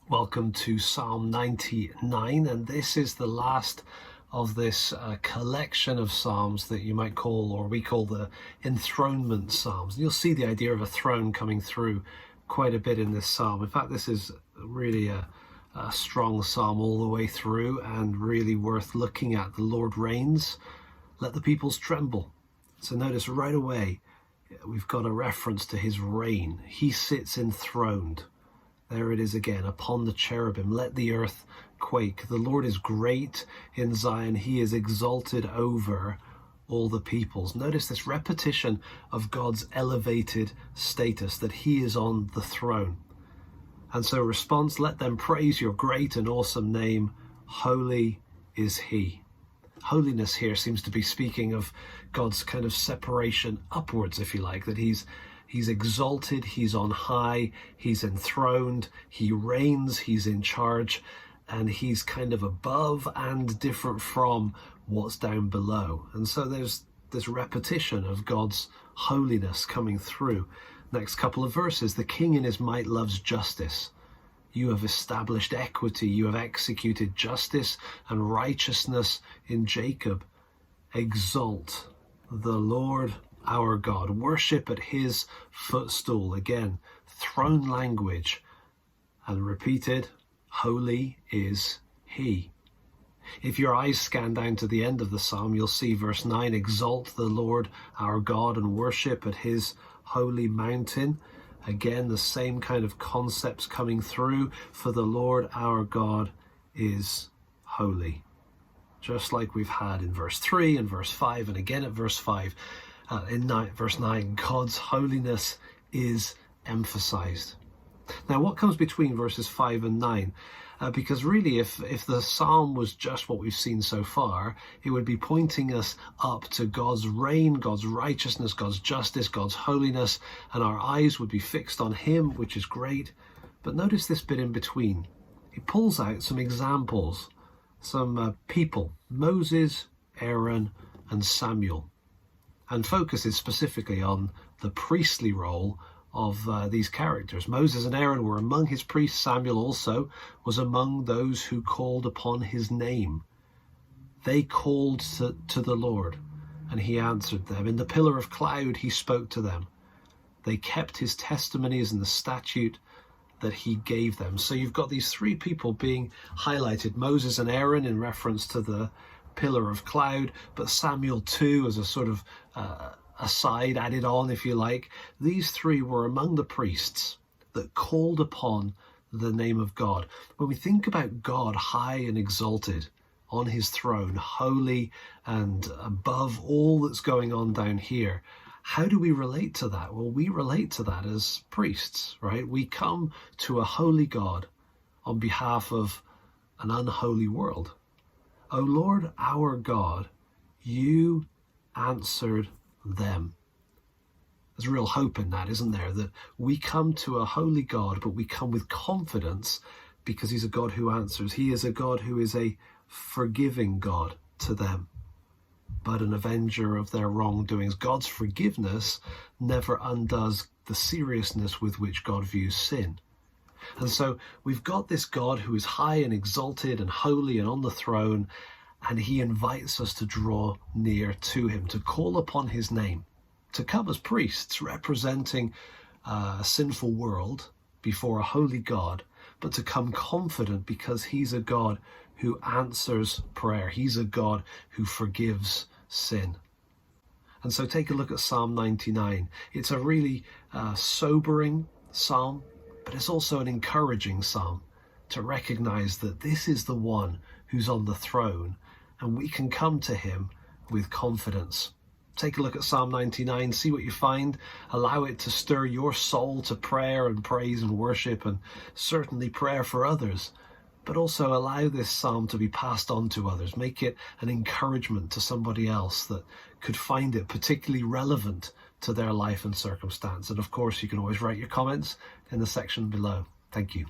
Welcome to Psalm 99, and this is the last of this collection of psalms that you might call, or we call, the enthronement psalms. And you'll see the idea of a throne coming through quite a bit in this psalm. In fact, this is really a strong psalm all the way through and really worth looking at. The Lord reigns, let the peoples tremble. So notice right away we've got a reference to his reign. He sits enthroned. There it is again, upon the cherubim, let the earth quake. The Lord is great in Zion. He is exalted over all the peoples. Notice this repetition of God's elevated status, that he is on the throne. And so response, let them praise your great and awesome name. Holy is he. Holiness here seems to be speaking of God's kind of separation upwards, if you like, that he's exalted, he's on high, he's enthroned, he reigns, he's in charge, and he's kind of above and different from what's down below. And so there's this repetition of God's holiness coming through. Next couple of verses, the king in his might loves justice. You have established equity, you have executed justice and righteousness in Jacob. Exalt the Lord our God, worship at his footstool. Again, throne language, and repeated, holy is he. If your eyes scan down to the end of the psalm, you'll see verse 9, exalt the Lord our God and worship at his holy mountain. Again, the same kind of concepts coming through, for the Lord our God is holy. Just like we've had in verse 3 and verse 5 and again at verse 5. Verse 9, God's holiness is emphasized. Now, what comes between verses 5 and 9? Because really, if the psalm was just what we've seen so far, it would be pointing us up to God's reign, God's righteousness, God's justice, God's holiness, and our eyes would be fixed on him, which is great. But notice this bit in between. He pulls out some examples, some people, Moses, Aaron, and Samuel, and focuses specifically on the priestly role of these characters. Moses and Aaron were among his priests. Samuel also was among those who called upon his name. They called to the Lord, and he answered them. In the pillar of cloud he spoke to them. They kept his testimonies and the statute that he gave them. So you've got these three people being highlighted, Moses and Aaron in reference to the pillar of cloud, but Samuel too as a sort of aside added on, if you like. These three were among the priests that called upon the name of God. When we think about God high and exalted on his throne, holy and above all that's going on down here, how do we relate to that? Well, we relate to that as priests, right? We come to a holy God on behalf of an unholy world. O Lord our God, you answered them. There's real hope in that, isn't there? That we come to a holy God, but we come with confidence because he's a God who answers. He is a God who is a forgiving God to them, but an avenger of their wrongdoings. God's forgiveness never undoes the seriousness with which God views sin. And so we've got this God who is high and exalted and holy and on the throne, and he invites us to draw near to him, to call upon his name, to come as priests representing a sinful world before a holy God, but to come confident because he's a God who answers prayer. He's a God who forgives sin. And so take a look at Psalm 99. It's a really sobering psalm, but it's also an encouraging psalm to recognize that this is the one who's on the throne, and we can come to him with confidence. Take a look at Psalm 99, see what you find, allow it to stir your soul to prayer and praise and worship, and certainly prayer for others, but also allow this psalm to be passed on to others. Make it an encouragement to somebody else that could find it particularly relevant to their life and circumstance. And of course, you can always write your comments in the section below. Thank you.